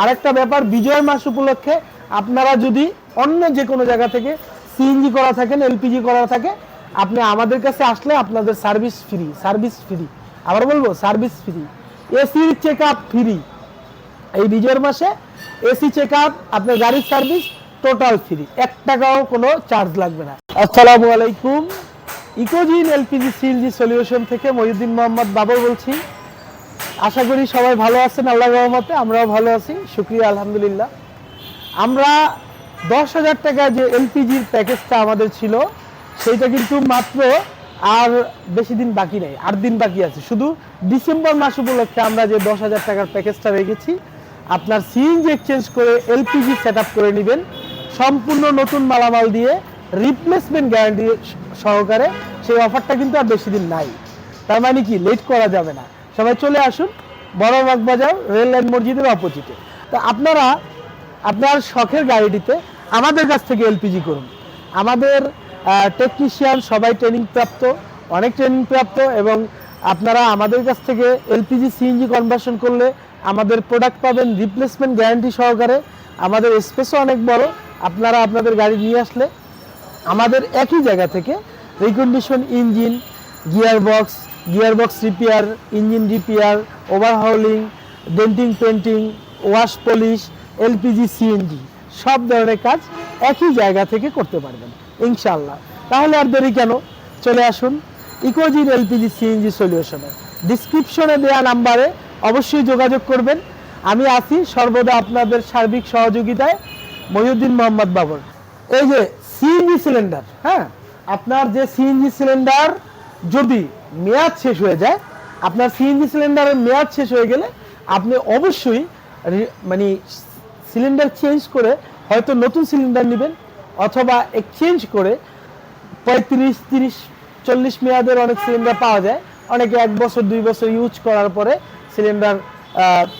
আরেকটা ব্যাপার, বিজয় মাস উপলক্ষে আপনারা যদি অন্য যে কোনো জায়গা থেকে সিএনজি করা থাকেন, এলপিজি করা থাকে, আপনি আমাদের কাছে আসলে আপনাদের সার্ভিস ফ্রি, আবার বলবো সার্ভিস ফ্রি, এসির চেক আপ ফ্রি। এই বিজয়ের মাসে এসি চেক আপ, আপনার গাড়ির সার্ভিস টোটাল ফ্রি, 1 টাকাও কোনো চার্জ লাগবে না। আসসালামু আলাইকুম, ইকোজিন এলপিজি সিএনজি সলিউশন থেকে মহিউদ্দিন মোহাম্মদ বাবর বলছি। আশা করি সবাই ভালো আছেন, আল্লাহর রহমতে আমরাও ভালো আছি, শুকরিয়া আলহামদুলিল্লাহ। আমরা 10,000 টাকা যে এলপিজির প্যাকেজটা আমাদের ছিল, সেইটা কিন্তু মাত্র আর বেশি দিন বাকি নেই, 8 দিন বাকি আছে। শুধু ডিসেম্বর মাস উপলক্ষে আমরা যে 10,000 টাকার প্যাকেজটা রেখেছি, আপনার সিএনজি এক্সচেঞ্জ করে এলপিজি সেট আপ করে নেবেন সম্পূর্ণ নতুন মালামাল দিয়ে, রিপ্লেসমেন্ট গ্যারান্টি সহকারে। সেই অফারটা কিন্তু আর বেশি দিন নাই, তার মানে কি লেট করা যাবে না। সবাই চলে আসুন বড় বাগবাজার রেল লাইন মসজিদের অপোজিটে। তো আপনারা আপনার শখের গাড়িটিতে আমাদের কাছ থেকে এলপিজি করুন। আমাদের টেকনিশিয়ান সবাই ট্রেনিং প্রাপ্ত, অনেক ট্রেনিং প্রাপ্ত, এবং আপনারা আমাদের কাছ থেকে এলপিজি সিএনজি কনভার্সন করলে আমাদের প্রোডাক্ট পাবেন রিপ্লেসমেন্ট গ্যারান্টি সহকারে। আমাদের স্পেসও অনেক বড়, আপনারা আপনাদের গাড়ি নিয়ে আসলে আমাদের একই জায়গা থেকে recondition engine, gearbox repair, engine repair, overhauling, denting painting, wash polish, LPG CNG সব ধরনের কাজ একই জায়গা থেকে করতে পারবেন ইনশাআল্লাহ। তাহলে আর দেরি কেন, চলে আসুন ইকোজিন এলপিজি সিএনজি সলিউশনে। ডিসক্রিপশনে দেওয়া নাম্বারে অবশ্যই যোগাযোগ করবেন। আমি আছি সর্বদা আপনাদের সার্বিক সহযোগিতায়, মহিউদ্দিন মোহাম্মদ বাবর। এই যে সিএনজি সিলিন্ডার, হ্যাঁ, আপনার যে সিএনজি সিলিন্ডার যদি মেয়াদ শেষ হয়ে যায়, আপনার সিএনজি সিলিন্ডারের মেয়াদ শেষ হয়ে গেলে আপনি অবশ্যই মানে সিলিন্ডার চেঞ্জ করে হয়তো নতুন সিলিন্ডার নেবেন, অথবা এক্সচেঞ্জ করে 35, 30, 40 মেয়াদের অনেক সিলিন্ডার পাওয়া যায়। অনেকে 1 বছর 2 বছর ইউজ করার পরে সিলিন্ডার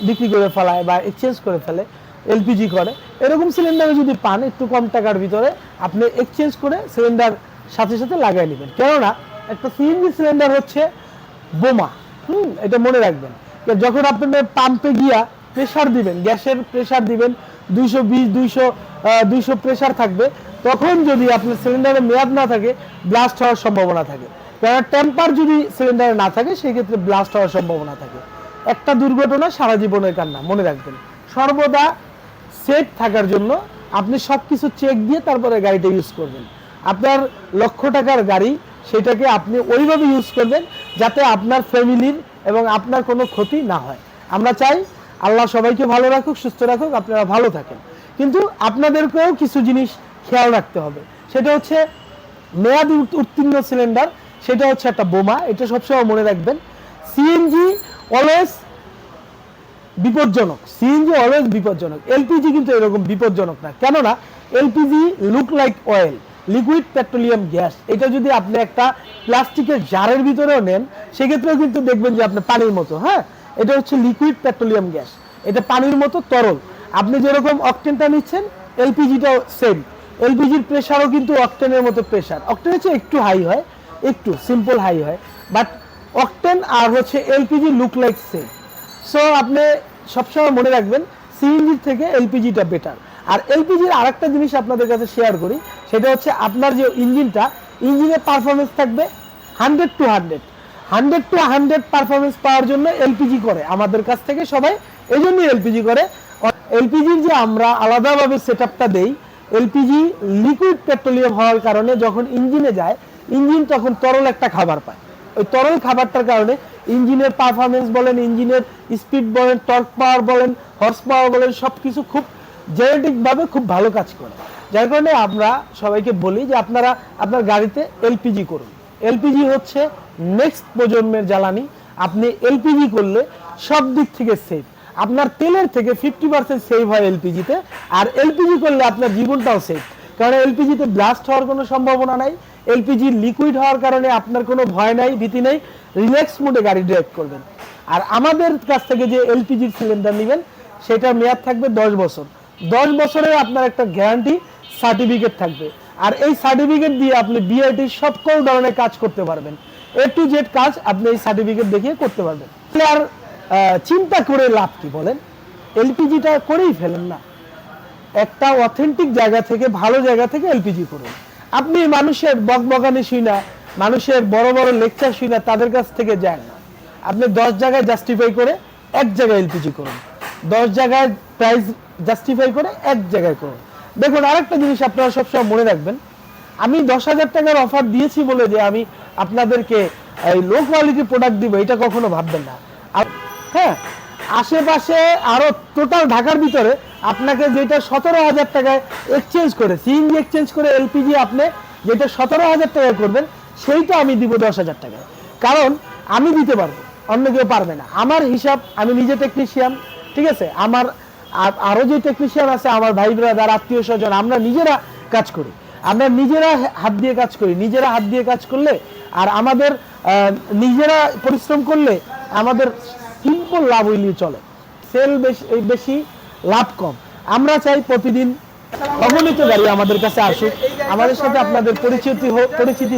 বিক্রি করে ফেলায় বা এক্সচেঞ্জ করে ফেলে, এলপিজি করে। এরকম সিলিন্ডার যদি পান একটু কম টাকার ভিতরে, আপনি এক্সচেঞ্জ করে সিলিন্ডার সাথে সাথে লাগাই নেবেন। কেননা একটা সিএনজি সিলিন্ডার হচ্ছে বোমা, এটা মনে রাখবেন। যখন আপনাদের পাম্পে গিয়া প্রেসার দিবেন, গ্যাসের প্রেসার দিবেন 220, 200 প্রেসার থাকবে, তখন যদি আপনার সিলিন্ডারের মেয়াদ না থাকে, ব্লাস্ট হওয়ার সম্ভাবনা থাকে। কারণ টেম্পার যদি সিলিন্ডারে না থাকে, সেই ক্ষেত্রে ব্লাস্ট হওয়ার সম্ভাবনা থাকে। একটা দুর্ঘটনা সারা জীবনের কান্না, মনে রাখবেন। সর্বদা সেফ থাকার জন্য আপনি সব কিছু চেক দিয়ে তারপরে গাড়িটা ইউজ করবেন। আপনার 1,00,000 টাকার গাড়ি, সেটাকে আপনি ওইভাবে ইউজ করবেন যাতে আপনার ফ্যামিলির এবং আপনার কোনো ক্ষতি না হয়। আমরা চাই আল্লাহ সবাইকে ভালো রাখুক, সুস্থ রাখুক, আপনারা ভালো থাকেন। কিন্তু আপনাদেরকেও কিছু জিনিস খেয়াল রাখতে হবে। সেটা হচ্ছে মেয়াদ উত্তীর্ণ সিলিন্ডার, সেটা হচ্ছে একটা বোমা, এটা সবসময় মনে রাখবেন। সিএনজি অলওয়েজ বিপজ্জনক, সিএনজি অলওয়েজ বিপজ্জনক। এলপিজি কিন্তু এরকম বিপজ্জনক না। কেননা LPG look like oil, liquid petroleum gas. এটা যদি আপনি একটা প্লাস্টিকের জারের ভিতরেও নেন, সেক্ষেত্রেও কিন্তু দেখবেন যে আপনি পানির মতো, হ্যাঁ, এটা হচ্ছে লিকুইড পেট্রোলিয়াম গ্যাস, এটা পানির মতো তরল। আপনি যেরকম অকটেনটা নিচ্ছেন, এলপিজিটাও সেম। এলপিজির প্রেশারও কিন্তু অকটেনের মতো প্রেশার, অকটেনের চেয়ে একটু হাই হয়, একটু সিম্পল হাই হয়, বাট অকটেন আর হচ্ছে LPG look like same. So আপনি সবসময় মনে রাখবেন সিএনজির থেকে এলপিজিটা বেটার। আর এলপিজির আরেকটা জিনিস আপনাদের কাছে শেয়ার করি, সেটা হচ্ছে আপনার যে ইঞ্জিনের পারফরমেন্স থাকবে 100 to 100 পারফরমেন্স পাওয়ার জন্য এলপিজি করে আমাদের কাছ থেকে সবাই, এই জন্যই এলপিজি করে। এলপিজির যে আমরা আলাদাভাবে সেট আপটা দেই, এলপিজি লিকুইড পেট্রোলিয়াম হওয়ার কারণে যখন ইঞ্জিনে যায়, ইঞ্জিন তখন তরল একটা খাবার পায়। ওই তরল খাবারটার কারণে ইঞ্জিনের পারফরমেন্স বলেন, ইঞ্জিনের স্পিড বলেন, টর্ক পাওয়ার বলেন, হর্স পাওয়ার বলেন, সব কিছু খুব জেনেটিকভাবে খুব ভালো কাজ করে। যার কারণে আমরা সবাইকে বলি যে আপনারা আপনার গাড়িতে এলপিজি করুন। এলপিজি হচ্ছে নেক্সট প্রজন্মের জ্বালানি। আপনি এলপিজি করলে সব দিক থেকে সেফ। আপনার তেলের থেকে 50% সেভ হয় এলপিজিতে, আর এলপিজি করলে আপনার জীবনটাও সেফ। কারণ এলপিজিতে ব্লাস্ট হওয়ার কোনো সম্ভাবনা নাই। এলপিজি লিকুইড হওয়ার কারণে আপনার কোনো ভয় নাই, ভীতি নেই, রিল্যাক্স মোডে গাড়ি ড্রাইভ করবেন। আর আমাদের কাছ থেকে যে এলপিজির সিলিন্ডার নেবেন, সেটার মেয়াদ থাকবে 10 বছর। 10 বছরের আপনার একটা গ্যারান্টি সার্টিফিকেট থাকবে। আর এই সার্টিফিকেট দিয়ে আপনি বিআরটির সকল ধরনের কাজ করতে পারবেন, A to Z কাজ আপনি এই সার্টিফিকেট দেখিয়ে করতে পারবেন। আর চিন্তা করে লাভ কি বলেন? এলপিজিটা করেই ফেলেন না, একটা অথেন্টিক জায়গা থেকে, ভালো জায়গা থেকে এলপিজি করুন। আপনি মানুষের বকবকানি শুই না, মানুষের বড় বড় লেকচার শুই না, তাদের কাছ থেকে যান না। আপনি 10 জায়গায় জাস্টিফাই করে এক জায়গায় এলপিজি করুন, 10 জায়গায় প্রাইস জাস্টিফাই করে এক জায়গায় করুন। দেখুন, আরেকটা জিনিস আপনারা সবসময় মনে রাখবেন, আমি 10,000 টাকার অফার দিয়েছি বলে যে আমি আপনাদেরকে এই লো কোয়ালিটি প্রোডাক্ট দিব, এটা কখনো ভাববেন না। হ্যাঁ, আশেপাশে আরো টোটাল ঢাকার ভিতরে আপনাকে যেটা 17,000 টাকায় এক্সচেঞ্জ করে, সিএনজি এক্সচেঞ্জ করে এলপিজি আপনি যেটা 17,000 টাকায় করবেন, সেইটা আমি দিব 10,000 টাকায়। কারণ আমি দিতে পারবো, অন্য কেউ পারবে না। আমার হিসাব, আমি নিজে টেকনিশিয়ান, ঠিক আছে, আমার আরো যে টেকনিশিয়ান আছে, আমার ভাই ব্রাদার, আত্মীয় স্বজন, আমরা নিজেরা কাজ করি, আমরা নিজেরা হাত দিয়ে কাজ করি। নিজেরা হাত দিয়ে কাজ করলে আর আমাদের নিজেরা পরিশ্রম করলে আমাদের সিম্পল লাভ হইলে চলে, সেল বেশি লাভ কম। আমরা চাই প্রতিদিন অগণিত গাড়ি আমাদের কাছে আসুক, আমাদের সাথে আপনাদের পরিচিতি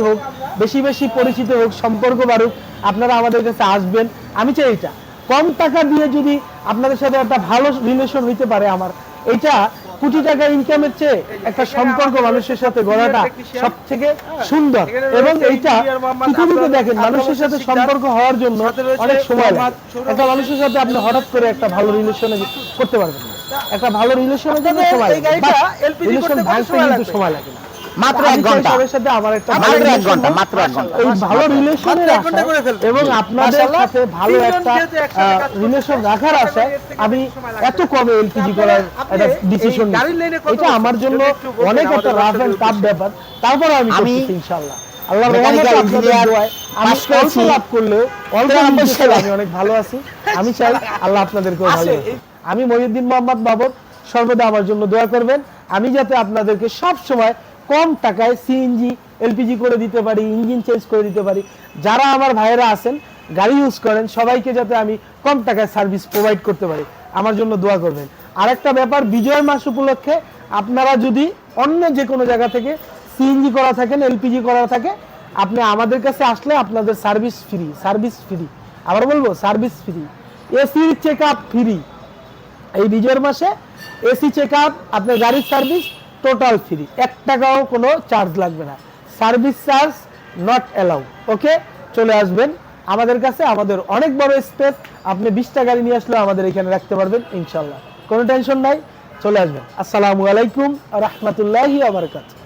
হোক, বেশি বেশি পরিচিত হোক, সম্পর্ক বাড়ুক, আপনারা আমাদের কাছে আসবেন। আমি চাই এটা কম টাকা দিয়ে যদি আপনাদের সাথে একটা ভালো রিলেশন হইতে পারে, আমার এটা কোটি টাকা ইনকামের চেয়ে একটা সম্পর্ক মানুষের সাথে গড়াটা সব থেকে সুন্দর। এবং এইটা পৃথিবীতে দেখেন, মানুষের সাথে সম্পর্ক হওয়ার জন্য অনেক সময় লাগে। একটা মানুষের সাথে আপনি হঠাৎ করে একটা ভালো রিলেশনে করতে পারবেন না, একটা ভালো রিলেশনের জন্য সময় লাগে, রিলেশন ভাঙতে কিন্তু সময় লাগে না, মাত্র 1 ঘন্টা। সবার সাথে আমার একটা মাত্র 1 ঘন্টা, মাত্র 1 ঘন্টা এই ভালো রিলেশনের আশা এবং আপনাদের সাথে ভালো একটা রিলেশন রাখার আশায় আমি এত কমে এলপিজি করার একটা ডিসিশন নিই। এটা আমার জন্য অনেক একটা রাফ এন্ড টাফ ব্যাপার, তারপরে আমি করতেছি ইনশাআল্লাহ। আল্লাহর রহমতে আপনাদের দোয়ায় আমি অল্প লাভ করলেও অল্প ইনশাআল্লাহ আমি অনেক ভালো আছি। আমি চাই আল্লাহ আপনাদেরকেও ভালো রাখুক। আমি মহিউদ্দিন মোহাম্মদ বাবর, সর্বদা আমার জন্য দোয়া করবেন, আমি যাতে আপনাদেরকে সব সময় কম টাকায় সিএনজি এলপিজি করে দিতে পারি, ইঞ্জিন চেঞ্জ করে দিতে পারি। যারা আমার ভাইয়েরা আছেন, গাড়ি ইউজ করেন, সবাইকে যাতে আমি কম টাকায় সার্ভিস প্রোভাইড করতে পারি, আমার জন্য দোয়া করবেন। আরেকটা ব্যাপার, বিজয় মাস উপলক্ষে আপনারা যদি অন্য যে কোনো জায়গা থেকে সিএনজি করা থাকেন, এলপিজি করা থাকে, আপনি আমাদের কাছে আসলে আপনাদের সার্ভিস ফ্রি, আবার বলবো সার্ভিস ফ্রি, এসির চেক আপ ফ্রি। এই বিজয়ের মাসে এসি চেক আপ, আপনার গাড়ির সার্ভিস টোটাল ফ্রি, 1 টাকাও কোনো চার্জ লাগবে না, সার্ভিস চার্জ নট অ্যালাউ। ওকে, চলে আসবেন আমাদের কাছে, আমাদের অনেক বড় স্পেস, আপনি 20টা গাড়ি নিয়ে আসলেও আমাদের এখানে রাখতে পারবেন ইনশাল্লাহ, কোনো টেনশন নাই। চলে আসবেন। আসসালামু আলাইকুম ওয়া রাহমাতুল্লাহি ওয়া বারাকাতুহু।